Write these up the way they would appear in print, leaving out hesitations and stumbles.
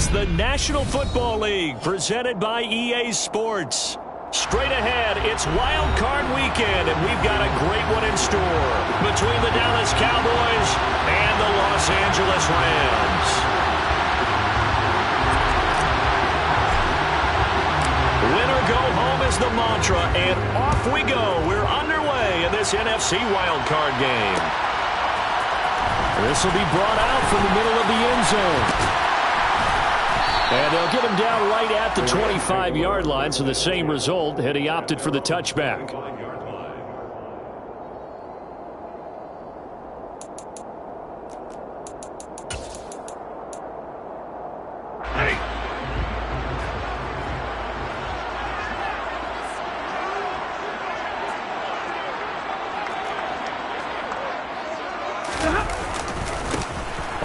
It's the National Football League presented by EA Sports. Straight ahead, it's Wild Card Weekend, and we've got a great one in store between the Dallas Cowboys and the Los Angeles Rams. Win or go home is the mantra, and off we go. We're underway in this NFC Wild Card game. This will be brought out from the middle of the end zone. And they'll get him down right at the 25-yard line, so the same result had he opted for the touchback.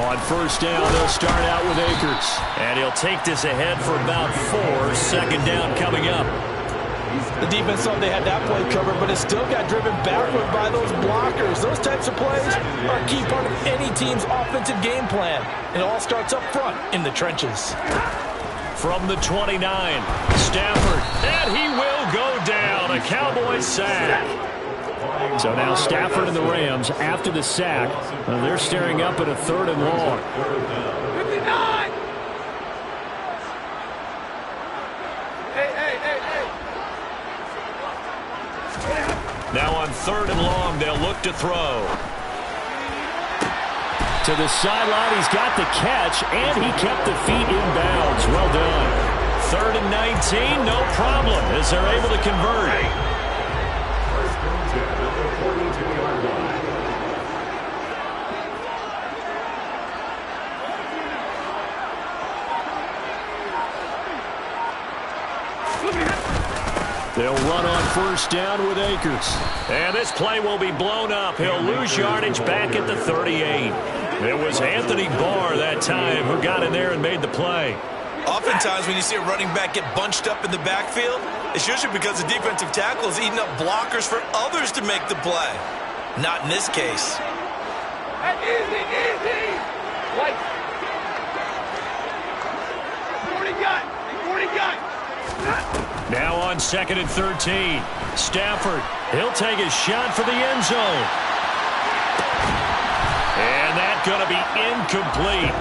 On first down, they'll start out with Akers. And he'll take this ahead for about 4. Second down coming up. The defense thought they had that play covered, but it still got driven backward by those blockers. Those types of plays are a key part of any team's offensive game plan. It all starts up front in the trenches. From the 29, Stafford. And he will go down. A Cowboys sack. So now Stafford and the Rams, after the sack, they're staring up at a 3rd and long. 59! Now on 3rd and long, they'll look to throw. To the sideline, he's got the catch, and he kept the feet in bounds. Well done. 3rd and 19, no problem, as they're able to convert. They'll run on first down with Akers. And this play will be blown up. He'll lose yardage back at the 38. It was Anthony Barr that time who got in there and made the play. Oftentimes when you see a running back get bunched up in the backfield, it's usually because the defensive tackle is eating up blockers for others to make the play. Not in this case. Easy, easy. Like 40 gun. Now on 2nd and 13. Stafford, he'll take a shot for the end zone. And that's going to be incomplete.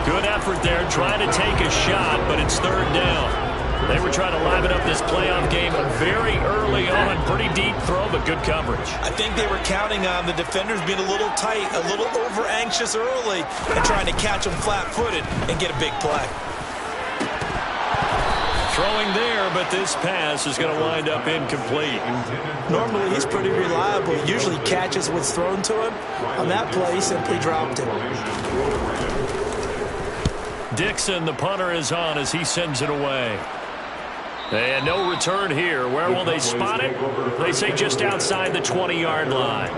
Good effort there trying to take a shot, but it's 3rd down. They were trying to liven up this playoff game very early on. Pretty deep throw, but good coverage. I think they were counting on the defenders being a little tight, a little over-anxious early, and trying to catch them flat-footed and get a big play. Throwing there, but this pass is going to wind up incomplete. Normally, he's pretty reliable. He usually catches what's thrown to him. On that play, he simply dropped it. Dixon, the punter, is on as he sends it away. And no return here. Where will they spot it? They say just outside the 20-yard line.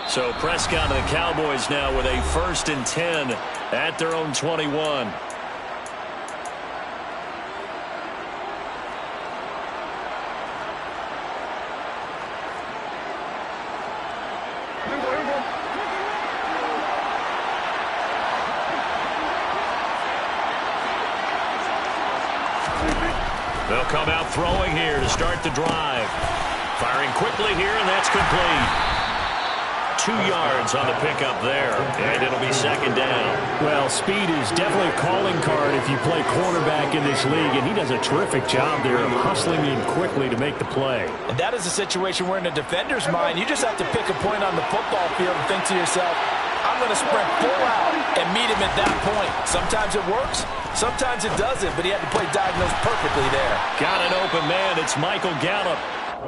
So Prescott and the Cowboys now with a 1st and 10 at their own 21. They'll come out throwing here to start the drive. Firing quickly here, and that's complete. 2 yards on the pickup there, and it'll be 2nd down. Well, speed is definitely a calling card if you play quarterback in this league, and he does a terrific job there of hustling in quickly to make the play. And that is a situation where in a defender's mind, you just have to pick a point on the football field and think to yourself, I'm going to sprint full out and meet him at that point. Sometimes it works, sometimes it doesn't, but he had to play diagnosed perfectly there. Got an open man. It's Michael Gallup,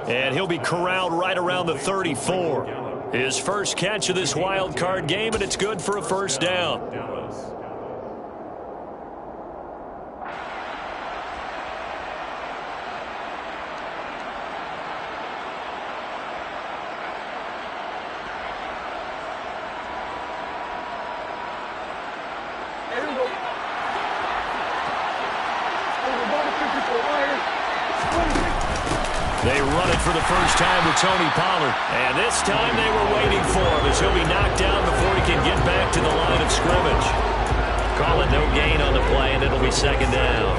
and he'll be corralled right around the 34. His first catch of this wild card game, and it's good for a 1st down. for the first time with Tony Pollard. And this time they were waiting for him as he'll be knocked down before he can get back to the line of scrimmage. Call it no gain on the play, and it'll be second down.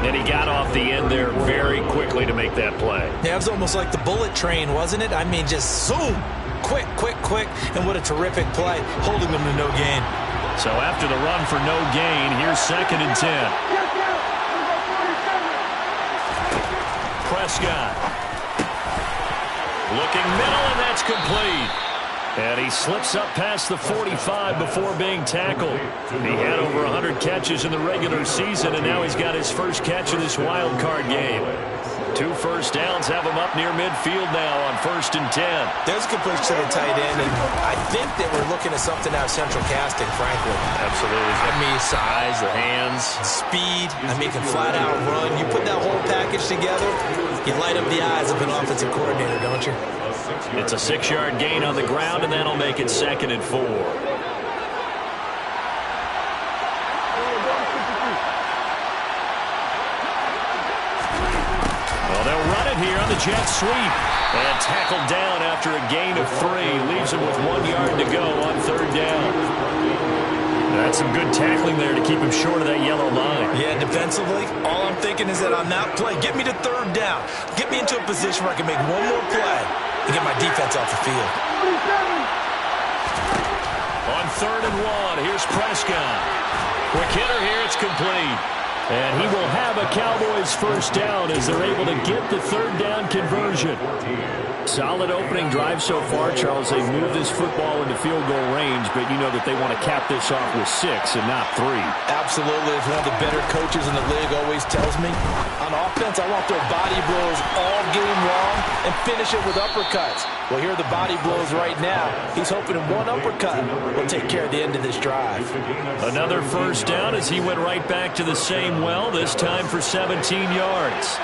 And he got off the end there very quickly to make that play. Yeah, it was almost like the bullet train, wasn't it? I mean, just zoom. Quick, quick, quick. And what a terrific play, holding them to no gain. So after the run for no gain, here's 2nd and 10. Prescott. Looking middle, and that's complete. And he slips up past the 45 before being tackled. He had over 100 catches in the regular season, and now he's got his first catch in this wild card game. 2 first downs have him up near midfield now on 1st and 10. There's a good push to the tight end, and I think that we're looking at something out of central casting, frankly. Absolutely. I mean, size, the hands. Speed. I mean, can flat-out run. You put that whole package together, you light up the eyes of an offensive coordinator, don't you? It's a 6-yard gain on the ground, and that'll make it 2nd and 4. Well, they'll run it here on the jet sweep. And tackled down after a gain of 3. Leaves him with 1 yard to go on 3rd down. That's some good tackling there to keep him short of that yellow line. Yeah, defensively, all I'm thinking is that on that play, get me to 3rd down. Get me into a position where I can make one more play and get my defense off the field. On 3rd and 1, here's Prescott. Quick hitter here, it's complete. And he will have a Cowboys first down as they're able to get the 3rd down conversion. Solid opening drive so far, Charles. They moved this football into field goal range, but you know that they want to cap this off with 6 and not 3. Absolutely. As one of the better coaches in the league always tells me, on offense, I want their body blows all game long and finish it with uppercuts. Well, here are the body blows right now. He's hoping one uppercut will take care of the end of this drive. Another first down as he went right back to the same well, this time for 17 yards.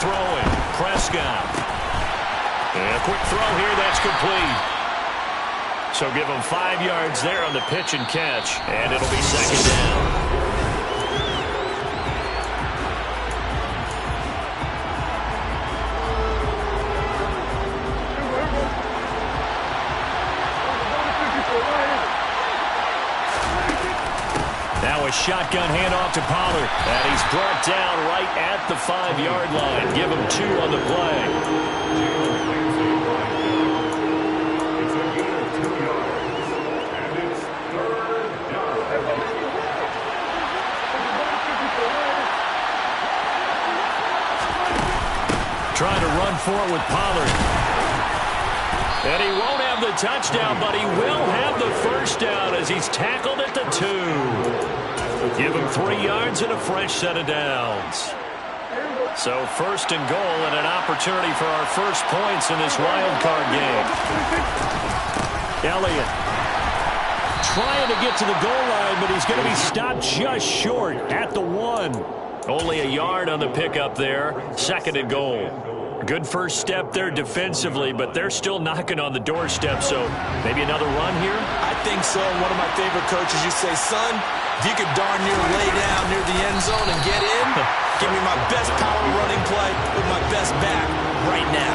Throwing, Prescott. And a quick throw here, that's complete. So give him 5 yards there on the pitch and catch, and it'll be 2nd down. Now a shotgun handoff to Pollard. And he's brought down right at the 5-yard line. Give him 2 on the play. Trying to run for it with Pollard. And he won't have the touchdown, but he will have the first down as he's tackled at the 2. Give him 3 yards and a fresh set of downs. So 1st and goal and an opportunity for our first points in this wild card game. Elliott trying to get to the goal line, but he's going to be stopped just short at the 1. Only a yard on the pickup there. 2nd and goal. Good first step there defensively, but they're still knocking on the doorstep, so maybe another run here? I think so. One of my favorite coaches, you say, son, if you could darn near lay down near the end zone and get in, give me my best power running play with my best back right now.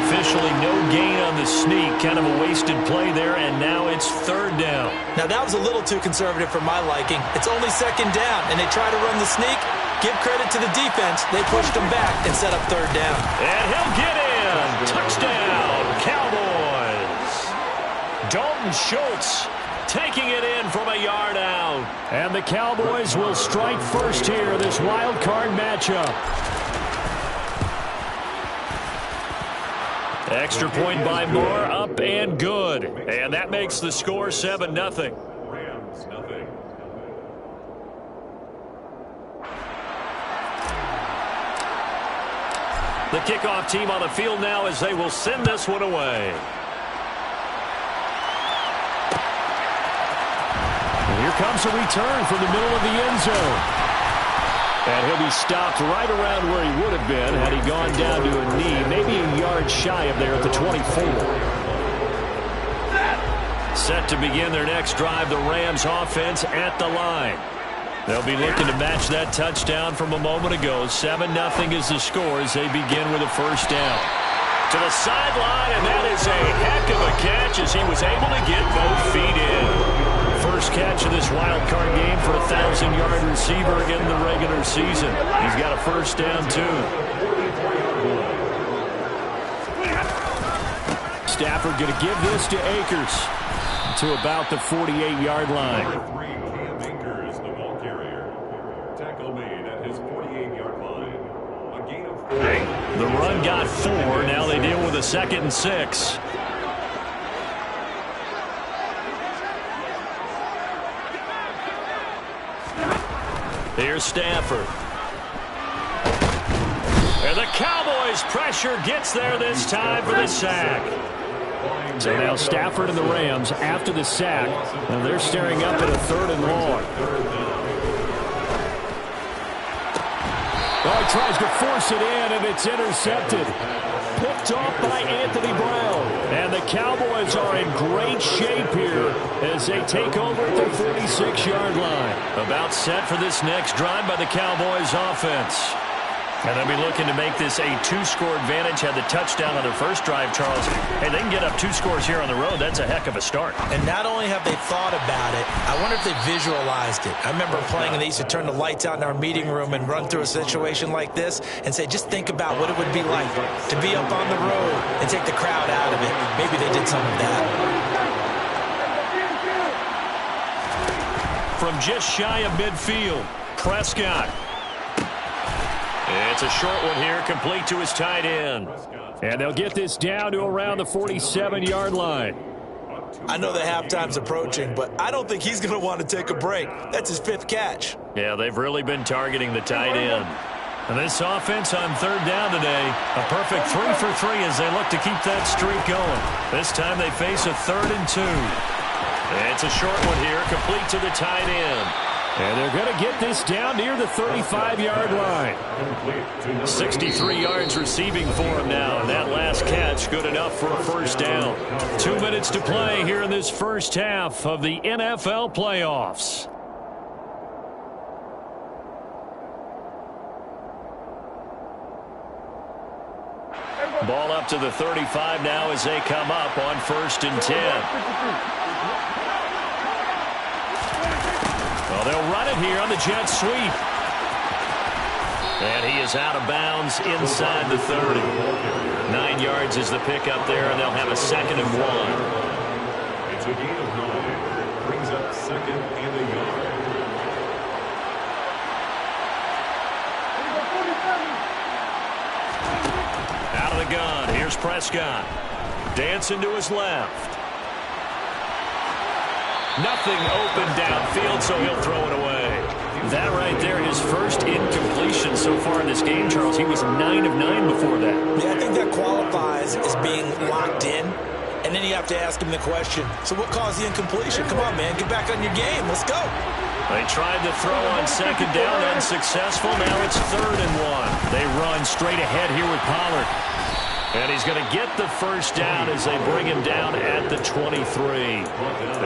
Officially no gain on the sneak. Kind of a wasted play there, and now it's 3rd down. Now, that was a little too conservative for my liking. It's only 2nd down, and they try to run the sneak. Give credit to the defense. They pushed him back and set up 3rd down. And he'll get in. Touchdown, Cowboys. Dalton Schultz taking it in from a yard out. And the Cowboys will strike first here in this wild card matchup. Extra point by Moore, up and good. And that makes the score 7-0. The kickoff team on the field now as they will send this one away. And here comes a return from the middle of the end zone. And he'll be stopped right around where he would have been had he gone down to a knee, maybe a yard shy of there at the 24. Set to begin their next drive, the Rams offense at the line. They'll be looking to match that touchdown from a moment ago. 7-0 is the score as they begin with a first down. To the sideline, and that is a heck of a catch as he was able to get both feet in. First catch of this wild card game for a 1,000-yard receiver in the regular season. He's got a first down, too. Stafford going to give this to Akers to about the 48-yard line. The run got 4. Now they deal with a 2nd and 6. Here's Stafford. And the Cowboys' pressure gets there this time for the sack. So now Stafford and the Rams after the sack. And they're staring up at a 3rd and long. Oh, he tries to force it in, and it's intercepted. Picked off by Anthony Brown. And the Cowboys are in great shape here as they take over at their 46-yard line. About set for this next drive by the Cowboys offense. And they'll be looking to make this a 2-score advantage. Had the touchdown on their first drive, Charles. Hey, they can get up 2 scores here on the road. That's a heck of a start. And not only have they thought about it, I wonder if they visualized it. I remember playing, and they used to turn the lights out in our meeting room and run through a situation like this and say, just think about what it would be like to be up on the road and take the crowd out of it. Maybe they did some of that. From just shy of midfield, Prescott. It's a short one here, complete to his tight end. And they'll get this down to around the 47-yard line. I know the halftime's approaching, but I don't think he's going to want to take a break. That's his 5th catch. Yeah, they've really been targeting the tight end. And this offense on 3rd down today, a perfect 3 for 3 as they look to keep that streak going. This time they face a 3rd and 2. It's a short one here, complete to the tight end. And they're going to get this down near the 35-yard line. 63 yards receiving for him now. And that last catch good enough for a first down. 2 minutes to play here in this first half of the NFL playoffs. Ball up to the 35 now as they come up on 1st and 10. Well, they'll run it here on the jet sweep. And he is out of bounds inside the 30. 9 yards is the pickup there, and they'll have a 2nd and 1. It's a gain of 9. Brings up 2nd and a yard. Out of the gun. Here's Prescott. Dancing to his left. Nothing open downfield, so he'll throw it away. That right there, his first incompletion so far in this game, Charles. He was 9 of 9 before that. Yeah, I think that qualifies as being locked in. And then you have to ask him the question, so what caused the incompletion? Come on, man, get back on your game. Let's go. They tried to throw on 2nd down, unsuccessful. Now it's 3rd and 1. They run straight ahead here with Pollard. And he's going to get the first down as they bring him down at the 23.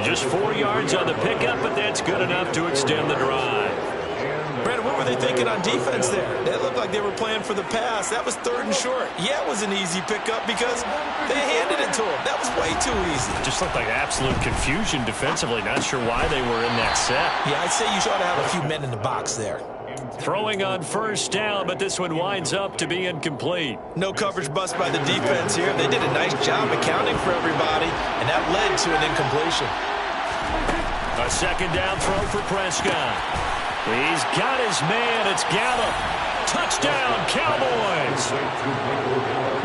Just 4 yards on the pickup, but that's good enough to extend the drive. Brandon, what were they thinking on defense there? They looked like they were playing for the pass. That was 3rd and short. Yeah, it was an easy pickup because they handed it to him. That was way too easy. Just looked like absolute confusion defensively. Not sure why they were in that set. Yeah, I'd say you ought to have a few men in the box there. Throwing on 1st down, but this one winds up to be incomplete. No coverage bust by the defense here. They did a nice job accounting for everybody, and that led to an incompletion. A 2nd down throw for Prescott. He's got his man. It's Gallup. Touchdown, Cowboys.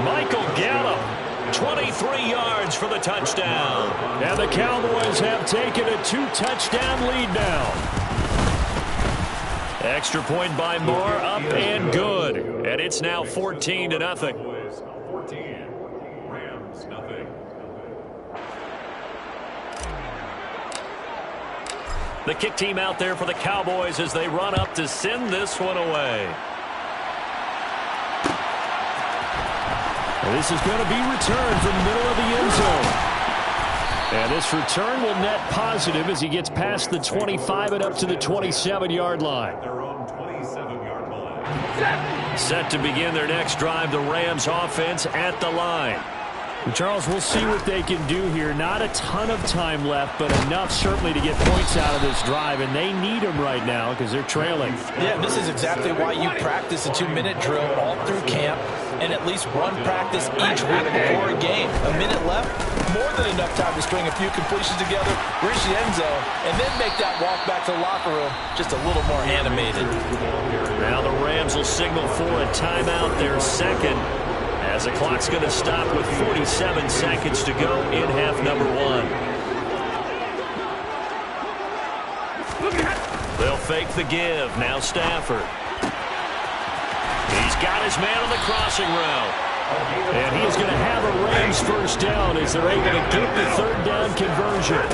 Michael Gallup, 23 yards for the touchdown. And the Cowboys have taken a 2-touchdown lead now. Extra point by Moore, up and good. And it's now 14-0. 14. Rams, nothing. The kick team out there for the Cowboys as they run up to send this one away. And this is going to be returned from the middle of the end zone. And this return will net positive as he gets past the 25 and up to the 27-yard line. Their own 27-yard line. Set to begin their next drive, the Rams offense at the line. Charles, we'll see what they can do here. Not a ton of time left, but enough certainly to get points out of this drive, and they need them right now because they're trailing. Yeah, this is exactly why you practice a 2-minute drill all through camp and at least one practice each week before a game. A minute left, more than enough time to string a few completions together, reach the end zone, and then make that walk back to the locker room just a little more animated. Now the Rams will signal for a timeout, their second, as the clock's going to stop with 47 seconds to go in half number one. They'll fake the give. Now Stafford. He's got his man on the crossing route. And he is going to have a Rams first down as they're able to get the third down conversion.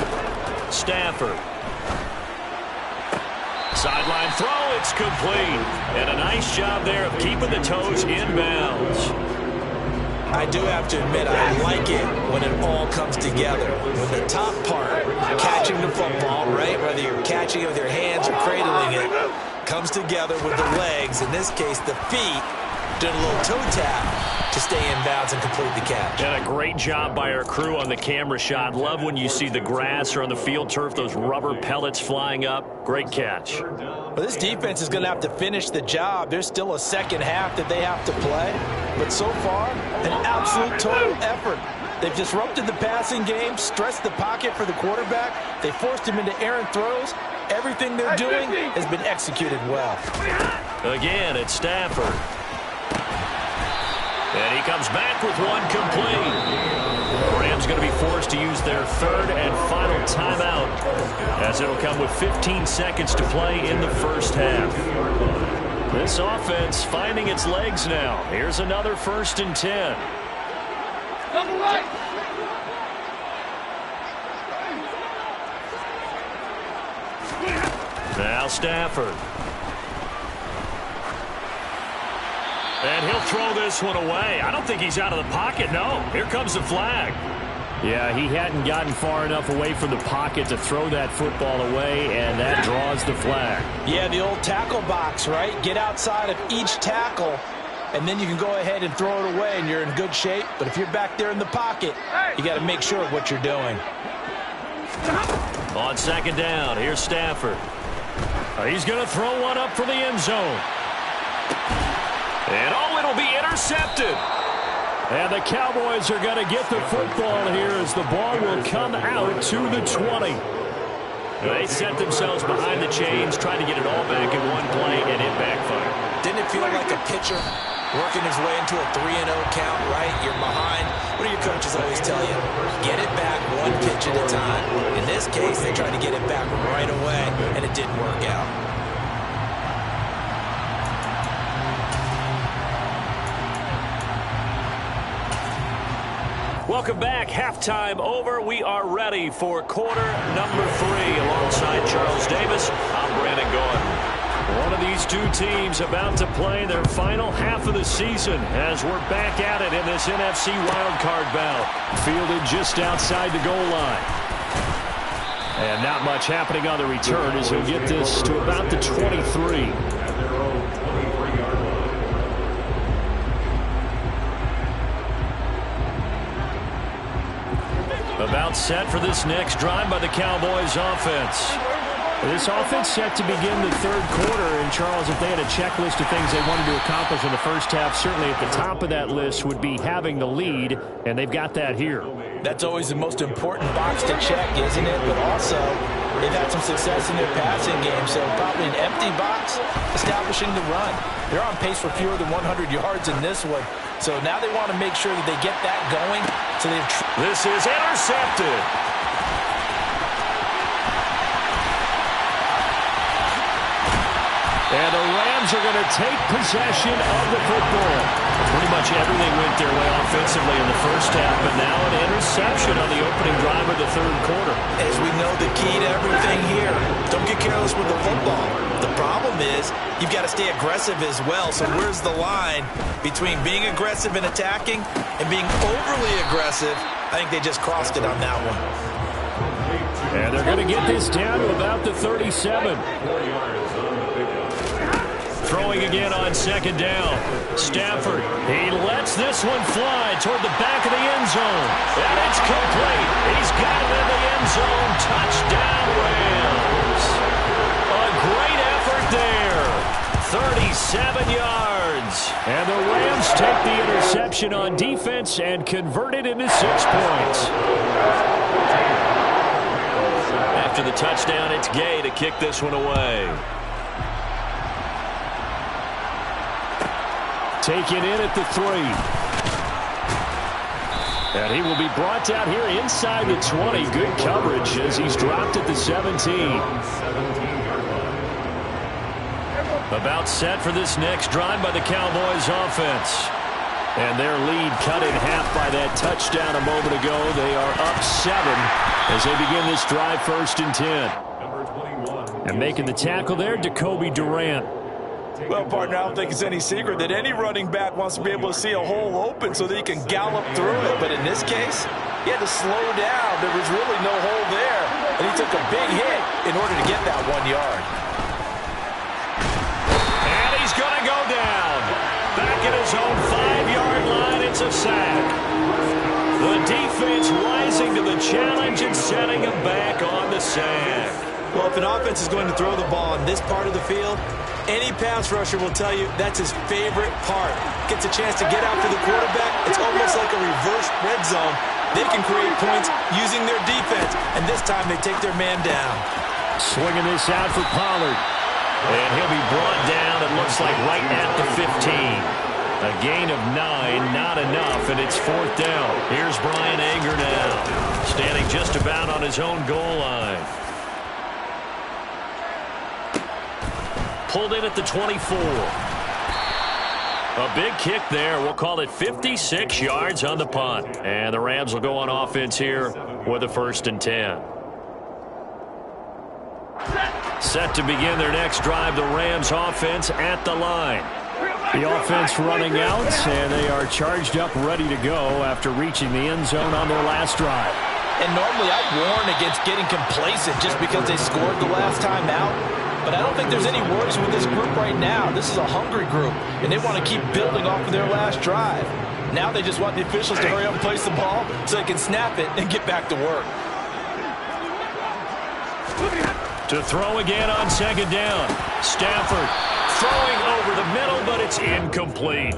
Stafford. Sideline throw. It's complete. And a nice job there of keeping the toes inbounds. I do have to admit, I like it when it all comes together. When the top part, catching the football, right, whether you're catching it with your hands or cradling it, comes together with the legs, in this case the feet, doing a little toe tap to stay in bounds and complete the catch. And a great job by our crew on the camera shot. Love when you see the grass or on the field turf, those rubber pellets flying up. Great catch. Well, this defense is going to have to finish the job. There's still a second half that they have to play. But so far, an absolute total effort. They've disrupted the passing game, stressed the pocket for the quarterback. They forced him into errant throws. Everything they're doing has been executed well. Again, it's Stafford. And he comes back with one complete. The Rams going to be forced to use their third and final timeout, as it'll come with 15 seconds to play in the first half. This offense finding its legs now. Here's another 1st and 10. Double right. Now Stafford. And he'll throw this one away. I don't think he's out of the pocket, no. Here comes the flag. Yeah, he hadn't gotten far enough away from the pocket to throw that football away, and that draws the flag. Yeah, the old tackle box, right? Get outside of each tackle, and then you can go ahead and throw it away, and you're in good shape. But if you're back there in the pocket, you got to make sure of what you're doing. On second down, here's Stafford. He's going to throw one up for the end zone. And, oh, it'll be intercepted. And the Cowboys are going to get the football here as the ball will come out to the 20. They set themselves behind the chains, trying to get it all back in one play, and it backfired. Didn't it feel like a pitcher working his way into a 3-0 count, right? You're behind. What do your coaches always tell you? Get it back one pitch at a time. In this case, they tried to get it back right away, and it didn't work out. Welcome back. Halftime over. We are ready for quarter number 3. Alongside Charles Davis, I'm Brandon Gordon. One of these two teams about to play their final half of the season as we're back at it in this NFC wildcard bout. Fielded just outside the goal line. And not much happening on the return as he'll get this to about the 23. About set for this next drive by the Cowboys offense. This offense set to begin the third quarter, and Charles, if they had a checklist of things they wanted to accomplish in the first half, certainly at the top of that list would be having the lead, and they've got that here. That's always the most important box to check, isn't it? But also, they've had some success in their passing game, so probably an empty box establishing the run. They're on pace for fewer than 100 yards in this one, so now they want to make sure that they get that going. So this is intercepted. And the Rams are going to take possession of the football. Pretty much everything went their way offensively in the first half, but now an interception on the opening drive of the third quarter. As we know, the key to everything here, don't get careless with the football. The problem is you've got to stay aggressive as well. So where's the line between being aggressive and attacking and being overly aggressive? I think they just crossed it on that one. And they're going to get this down to about the 37. Throwing again on second down. Stafford, he lets this one fly toward the back of the end zone. And it's complete. He's got it in the end zone. Touchdown, Rams. A great effort there. 37 yards. And the Rams take the interception on defense and convert it into 6 points. After the touchdown, it's Gay to kick this one away. Taken in at the 3. And he will be brought down here inside the 20. Good coverage as he's dropped at the 17. About set for this next drive by the Cowboys offense. And their lead cut in half by that touchdown a moment ago. They are up 7 as they begin this drive 1st and 10. And making the tackle there, Jacoby Durant. Well, partner, I don't think it's any secret that any running back wants to be able to see a hole open so that he can gallop through it. But in this case, he had to slow down. There was really no hole there. And he took a big hit in order to get that 1 yard. And he's going to go down. Back at his own 5-yard line, it's a sack. The defense rising to the challenge and setting him back on the sack. Well, if an offense is going to throw the ball on this part of the field, any pass rusher will tell you that's his favorite part. Gets a chance to get out to the quarterback. It's almost like a reverse red zone. They can create points using their defense, and this time they take their man down. Swinging this out for Pollard. And he'll be brought down, it looks like, right at the 15. A gain of 9, not enough, and it's 4th down. Here's Brian Anger now, standing just about on his own goal line. Pulled in at the 24. A big kick there. We'll call it 56 yards on the punt. And the Rams will go on offense here with a 1st and 10. Set to begin their next drive, the Rams offense at the line. The offense running out, and they are charged up, ready to go after reaching the end zone on their last drive. And normally I'd warn against getting complacent just because they scored the last time out. But I don't think there's any worries with this group right now. This is a hungry group, and they want to keep building off of their last drive. Now they just want the officials to hurry up and place the ball so they can snap it and get back to work. To throw again on second down. Stafford throwing over the middle, but it's incomplete.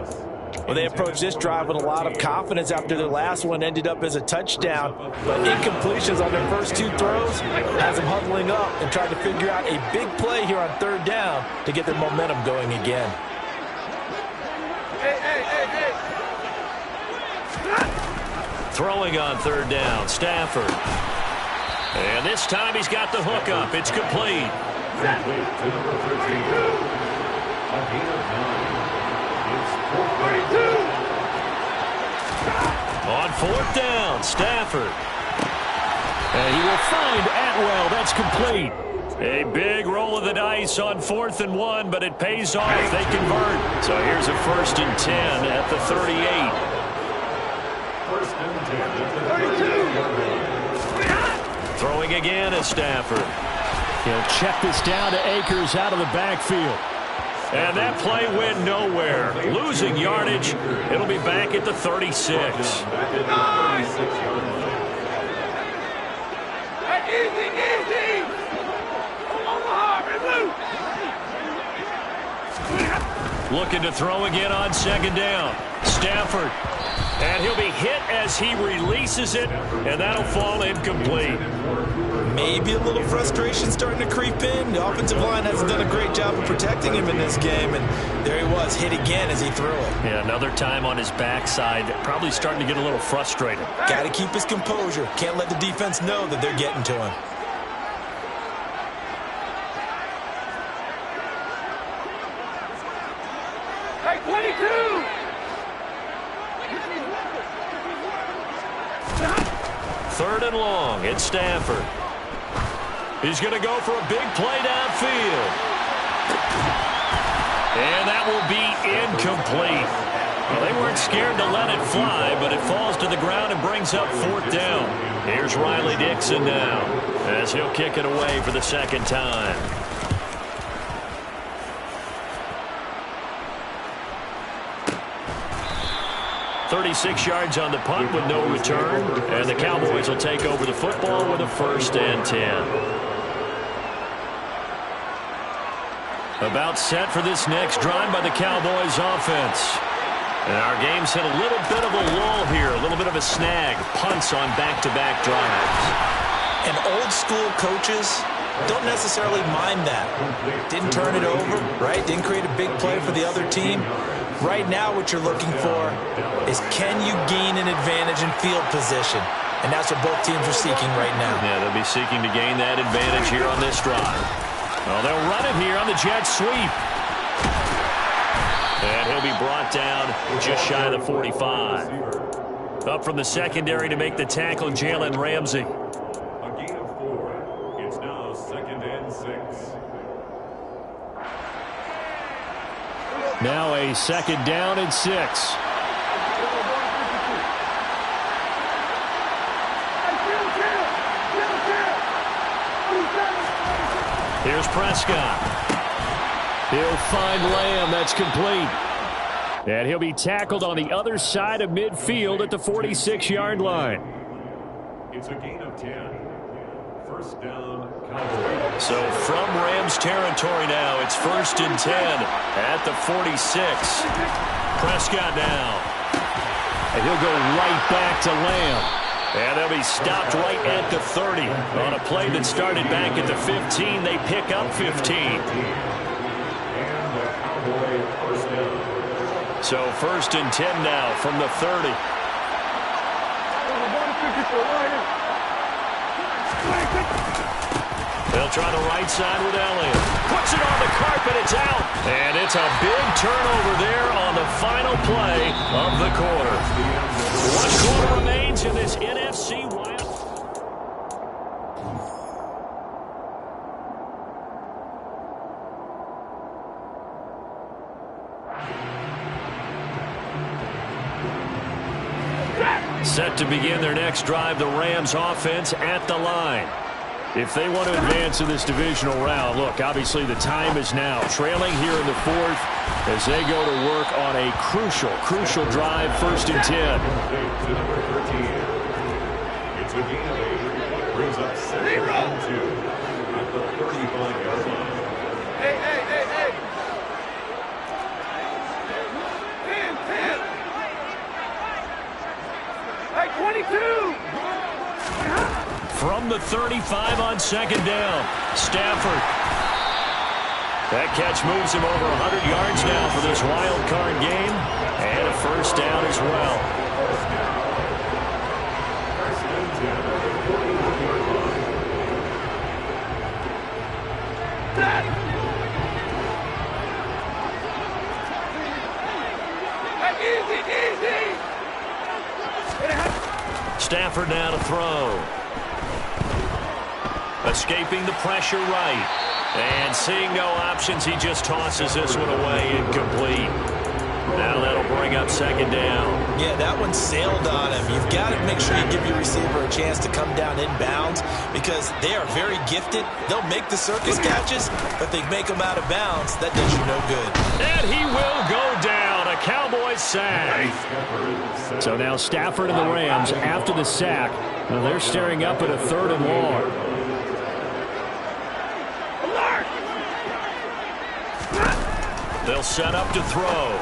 Well, they approached this drive with a lot of confidence after their last one ended up as a touchdown. But incompletions on their first 2 throws has them huddling up and trying to figure out a big play here on 3rd down to get their momentum going again. Throwing on 3rd down, Stafford. And this time he's got the hook up. It's complete. On 4th down, Stafford. And he will find Atwell. That's complete. A big roll of the dice on 4th and 1, but it pays off. They convert. So here's a 1st and 10 at the 38. 1st and 10. Throwing again is Stafford. He'll check this down to Akers out of the backfield. And that play went nowhere. Losing yardage. It'll be back at the 36. Looking to throw again on second down. Stafford. And he'll be hit as he releases it, and that'll fall incomplete. Maybe a little frustration starting to creep in. The offensive line hasn't done a great job of protecting him in this game, and there he was, hit again as he threw it. Yeah, another time on his backside, probably starting to get a little frustrated. Got to keep his composure. Can't let the defense know that they're getting to him. Hey, 22! Third and long, it's Stafford. He's going to go for a big play downfield. And that will be incomplete. Well, they weren't scared to let it fly, but it falls to the ground and brings up 4th down. Here's Riley Dixon now, as he'll kick it away for the 2nd time. .36 yards on the punt with no return, and the Cowboys will take over the football with a 1st and 10. About set for this next drive by the Cowboys offense. And our game's hit a little bit of a lull here, a little bit of a snag. Punts on back-to-back drives. And old-school coaches don't necessarily mind that. Didn't turn it over, right? Didn't create a big play for the other team. Right now what you're looking for is, can you gain an advantage in field position? And that's what both teams are seeking right now. Yeah, they'll be seeking to gain that advantage here on this drive. Well, they'll run it here on the jet sweep. And he'll be brought down just shy of the 45. Up from the secondary to make the tackle, Jalen Ramsey. A gain of 4. It's now 2nd and 6. Now a 2nd down and 6. Here's Prescott. He'll find Lamb. That's complete. And he'll be tackled on the other side of midfield at the 46-yard line. It's a gain of 10. 1st down, Cowboys. So from Rams territory now, it's 1st and 10 at the 46. Prescott now. And he'll go right back to Lamb. And they'll be stopped right at the 30. On a play that started back at the 15, they pick up 15. So 1st and 10 now from the 30. They'll try the right side with Elliott. Puts it on the carpet. It's out. And it's a big turnover there on the final play of the quarter. 1 quarter remains in this NFC Wild. Set to begin their next drive, the Rams offense at the line. If they want to advance in this divisional round, look, obviously the time is now. Trailing here in the 4th as they go to work on a crucial drive, 1st and 10. It's a gain of 8. Brings up 2nd and 2 at the 35-yard line. Hey! 22! From the 35 on 2nd down, Stafford. That catch moves him over 100 yards now for this wild card game, and a 1st down as well. Easy! Stafford now to throw. Escaping the pressure right. And seeing no options, he just tosses this one away, incomplete. Now that'll bring up 2nd down. Yeah, that one sailed on him. You've got to make sure you give your receiver a chance to come down inbounds because they are very gifted. They'll make the circus catches, but they make them out of bounds. That does you no good. And he will go down. A Cowboys sack. So now Stafford and the Rams, after the sack, well, they're staring up at a 3rd and long. They'll set up to throw.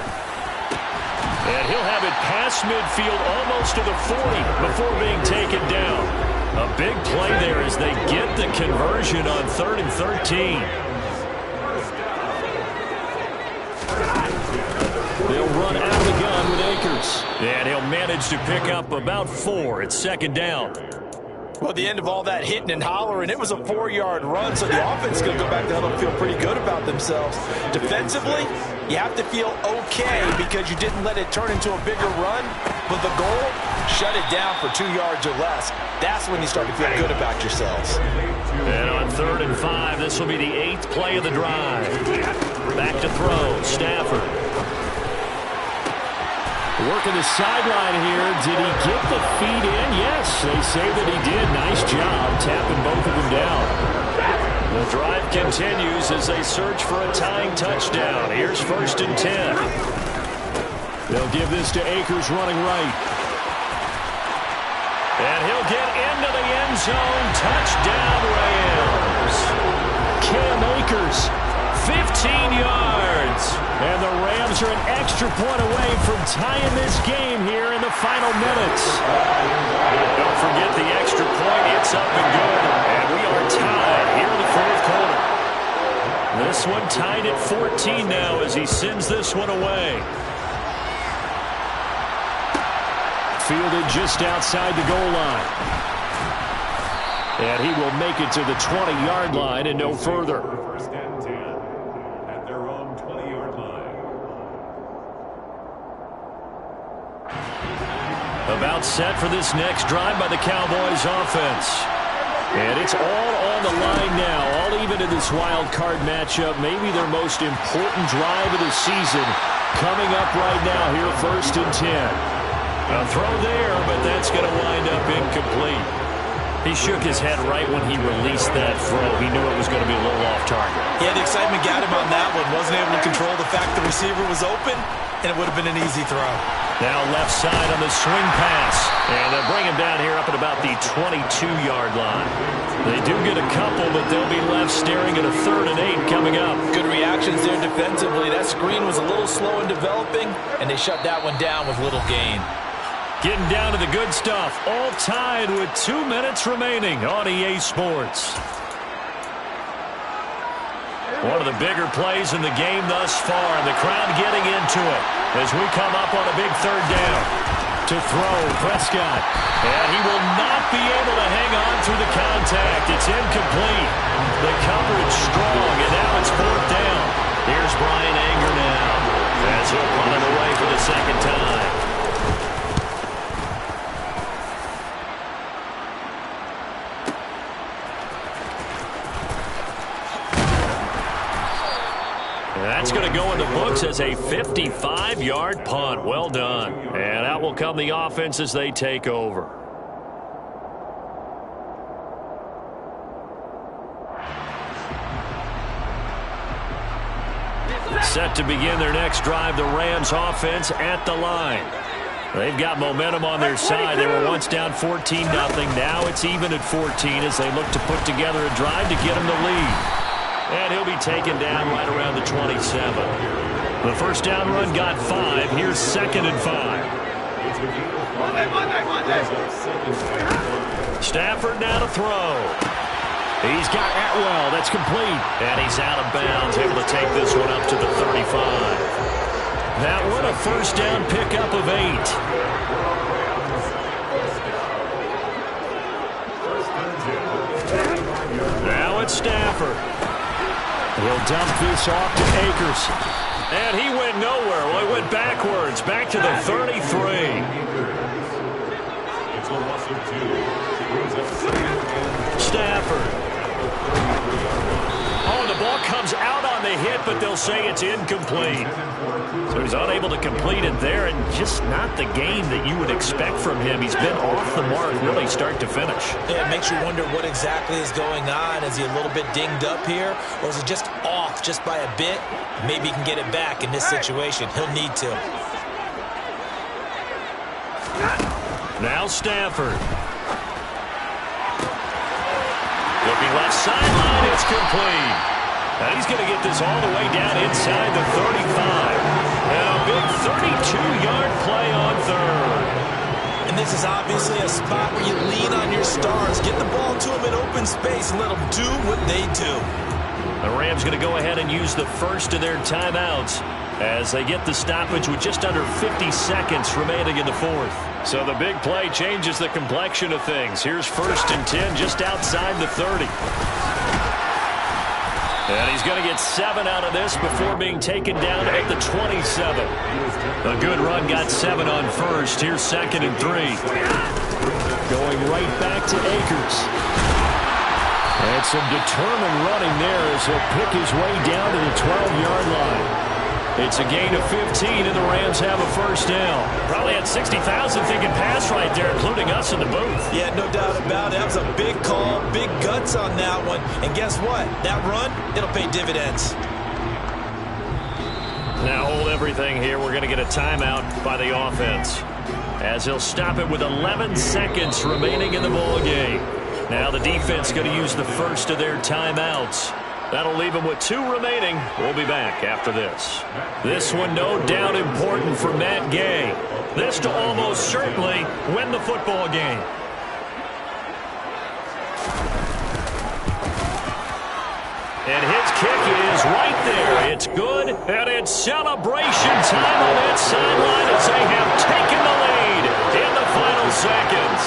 And he'll have it past midfield almost to the 40 before being taken down. A big play there as they get the conversion on 3rd and 13. They'll run out of the gun with Akers. And he'll manage to pick up about 4. It's 2nd down. Well, at the end of all that hitting and hollering, it was a 4-yard run, so the offense is going to go back to huddle and feel pretty good about themselves. Defensively, you have to feel okay because you didn't let it turn into a bigger run, but the goal, shut it down for 2 yards or less. That's when you start to feel good about yourselves. And on 3rd and 5, this will be the 8th play of the drive. Back to throw, Stafford. Working the sideline here. Did he get the feet in? Yes, they say that he did. Nice job tapping both of them down. The drive continues as they search for a tying touchdown. Here's 1st and 10. They'll give this to Akers running right. And he'll get into the end zone. Touchdown, Rams. Cam Akers, 15 yards. And the Rams are an extra point away from tying this game here in the final minutes. Don't forget the extra point. It's up and good. And we are tied here in the 4th quarter. This one tied at 14 now as he sends this one away. Fielded just outside the goal line. And he will make it to the 20-yard line and no further. 1st and 10 at their own 20-yard line. About set for this next drive by the Cowboys offense. And it's all on the line now, all even in this wild card matchup. Maybe their most important drive of the season coming up right now here, 1st and 10. A throw there, but that's going to wind up incomplete. He shook his head right when he released that throw. He knew it was going to be a little off target. Yeah, the excitement got him on that one. Wasn't able to control the fact the receiver was open, and it would have been an easy throw. Now left side on the swing pass. And they'll bring him down here up at about the 22-yard line. They do get a couple, but they'll be left staring at a 3rd and 8 coming up. Good reactions there defensively. That screen was a little slow in developing, and they shut that one down with little gain. Getting down to the good stuff. All tied with 2 minutes remaining on EA Sports. One of the bigger plays in the game thus far, and the crowd getting into it as we come up on a big 3rd down. To throw, Prescott. And he will not be able to hang on through the contact. It's incomplete. The coverage strong, and now it's 4th down. Here's Brian Anger now as he'll punt it away for the 2nd time. That's going to go in the books as a 55-yard punt. Well done. And out will come the offense as they take over. Set to begin their next drive, the Rams offense at the line. They've got momentum on their side. They were once down 14-0. Now it's even at 14 as they look to put together a drive to get them the lead. And he'll be taken down right around the 27. The 1st down run got 5. Here's 2nd and 5. Stafford now to throw. He's got Atwell. That's complete. And he's out of bounds, able to take this one up to the 35. That one a 1st down pickup of 8. Now it's Stafford. He'll dump this off to Akers. And he went nowhere. Well, he went backwards, back to the 33. Stafford. Oh, the ball comes out on the hit, but they'll say it's incomplete. So he's unable to complete it there, and just not the game that you would expect from him. He's been off the mark really start to finish. Yeah, it makes you wonder what exactly is going on. Is he a little bit dinged up here, or is he just off just by a bit? Maybe he can get it back in this situation. He'll need to. Now Stafford. He'll be left sideline. It's complete. And he's going to get this all the way down inside the 35. And a big 32-yard play on 3rd. And this is obviously a spot where you lean on your stars. Get the ball to them in open space and let them do what they do. The Rams going to go ahead and use the first of their timeouts as they get the stoppage with just under 50 seconds remaining in the 4th. So the big play changes the complexion of things. Here's 1st and 10 just outside the 30. And he's going to get 7 out of this before being taken down at the 27. A good run got 7 on 1st. Here's 2nd and 3. Going right back to Akers. And some determined running there as he'll pick his way down to the 12-yard line. It's a gain of 15, and the Rams have a first down. Probably had 60,000 thinking pass right there, including us in the booth. Yeah, no doubt about it. That was a big call, big guts on that one. And guess what? That run, it'll pay dividends. Now hold everything here. We're going to get a timeout by the offense, as he'll stop it with 11 seconds remaining in the ball game. Now the defense going to use the first of their timeouts. That'll leave them with 2 remaining. We'll be back after this. This one no doubt important for Matt Gay. This to almost certainly win the football game. And his kick is right there. It's good, and it's celebration time on that sideline as they have taken the lead in the final seconds.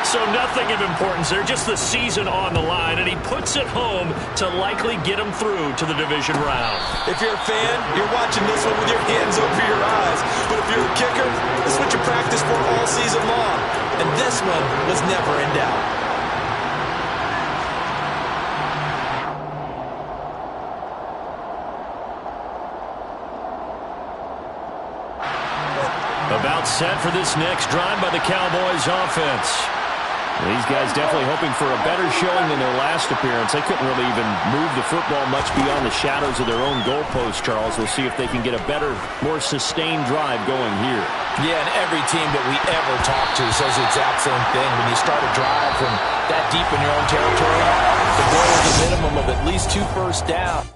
So nothing of importance there, just the season on the line, and he puts it home to likely get him through to the division round. If you're a fan, you're watching this one with your hands over your eyes. But if you're a kicker, this is what you practice for all season long. And this one was never in doubt. About set for this next drive by the Cowboys offense. These guys definitely hoping for a better showing than their last appearance. They couldn't really even move the football much beyond the shadows of their own goalpost, Charles. We'll see if they can get a better, more sustained drive going here. Yeah, and every team that we ever talk to says the exact same thing. When you start a drive from that deep in your own territory, the goal is a minimum of at least 2 first downs.